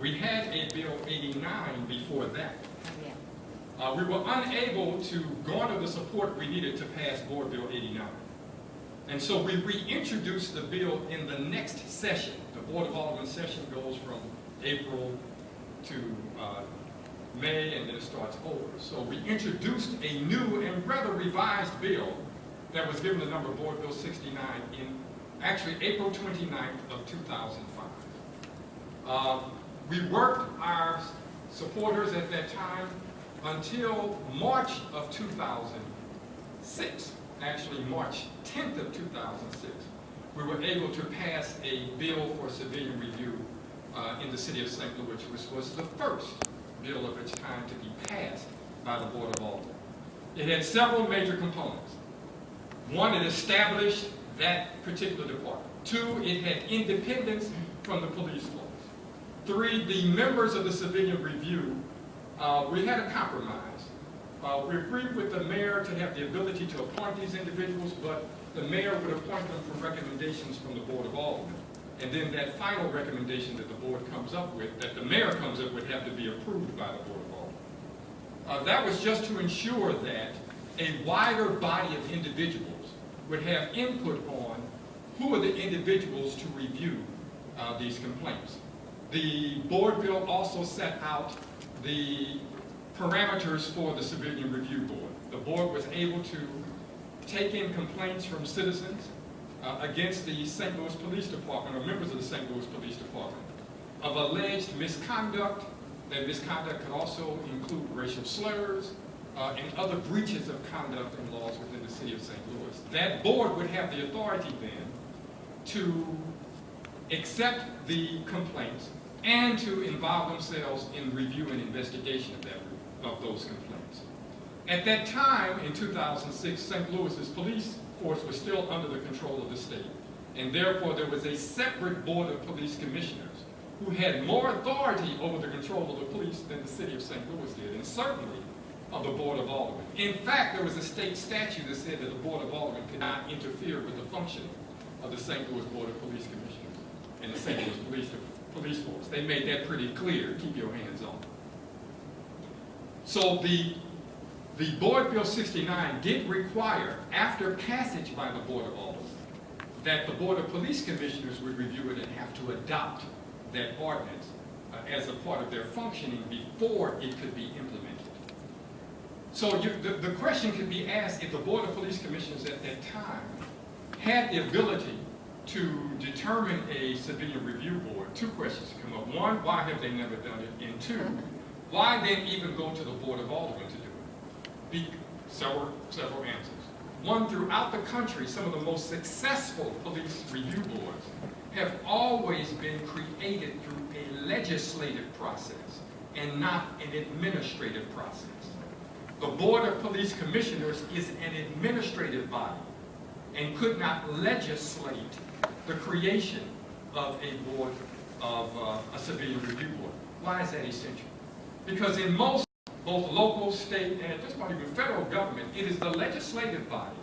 We had a Bill 89 before that. We were unable to garner the support we needed to pass Board Bill 89. And so we reintroduced the bill in the next session. The Board of Alderman session goes from April to May, and then it starts over. So we introduced a new and rather revised bill that was given the number Board Bill 69 in actually April 29th of 2005. We worked our supporters at that time until March of 2006, actually March 10th of 2006. We were able to pass a bill for civilian review in the city of St. Louis, which was the first bill of its kind to be passed by the Board of Aldermen. It had several major components. One, it established that particular department. Two, it had independence from the police force. Three, the members of the civilian review, we had a compromise. We agreed with the mayor to have the ability to appoint these individuals, but the mayor would appoint them from recommendations from the Board of Aldermen. And then that final recommendation that the board comes up with, that the mayor comes up with, have to be approved by the Board of Aldermen. That was just to ensure that a wider body of individuals would have input on who are the individuals to review these complaints. The board bill also set out the parameters for the Civilian Review Board. The board was able to take in complaints from citizens against the St. Louis Police Department, or members of the St. Louis Police Department, of alleged misconduct. That misconduct could also include racial slurs and other breaches of conduct and laws within the city of St. Louis. That board would have the authority then to accept the complaints and to involve themselves in review and investigation of those complaints. At that time, in 2006, St. Louis's police force was still under the control of the state, and therefore there was a separate board of police commissioners who had more authority over the control of the police than the city of St. Louis did, and certainly of the Board of Aldermen. In fact, there was a state statute that said that the Board of Aldermen could not interfere with the functioning of the St. Louis Board of Police Commissioners and the St. Louis police force. They made that pretty clear. Keep your hands on. So the Board Bill 69 did require, after passage by the Board of Aldermen, that the Board of Police Commissioners would review it and have to adopt that ordinance as a part of their functioning before it could be implemented. So the question could be asked if the Board of Police Commissioners at that time had the ability to determine a civilian review board. Two questions come up. One, why have they never done it? And two, why then even go to the Board of Aldermen to do it? Several answers. One, throughout the country, some of the most successful police review boards have always been created through a legislative process and not an administrative process. The Board of Police Commissioners is an administrative body and could not legislate the creation of a board of a civilian review board. Why is that essential? Because in most, both local, state, and at this point even federal government, it is the legislative body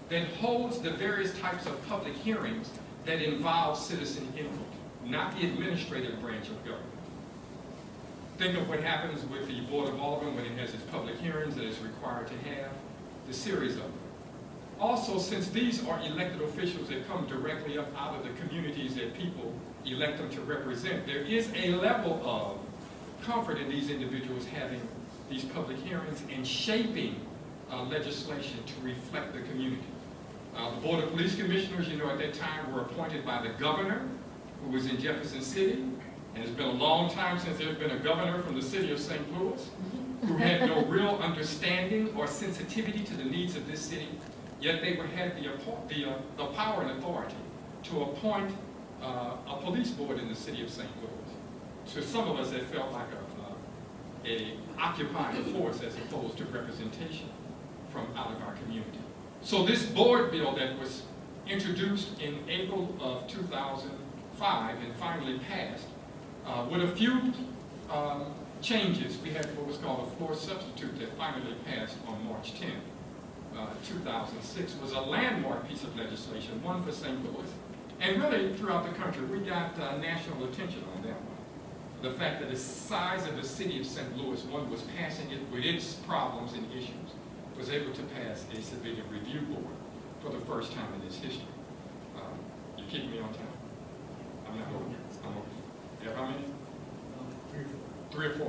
that holds the various types of public hearings that involve citizen input, not the administrative branch of government. Think of what happens with the Board of Aldermen when it has its public hearings that it's required to have, the series of them. Also, since these are elected officials that come directly up out of the communities that people elect them to represent, there is a level of comfort in these individuals having these public hearings and shaping legislation to reflect the community. The Board of Police Commissioners, at that time were appointed by the governor, who was in Jefferson City, and it's been a long time since there's been a governor from the city of St. Louis who had no real understanding or sensitivity to the needs of this city, yet they would have the power and authority to appoint a police board in the city of St. Louis. So some of us, that felt like a occupying force as opposed to representation from out of our community. So this board bill that was introduced in April of 2005 and finally passed, with a few changes, we had what was called a floor substitute that finally passed on March 10th, 2006, was a landmark piece of legislation, one for St. Louis, and really throughout the country. We got national attention on that one. the fact that the size of the city of St. Louis, one was passing it with its problems and issues, was able to pass a civilian review board for the first time in its history. You keep me on time? I'm not over. I'm over. You have how many? 3 or 4. 3 or 4.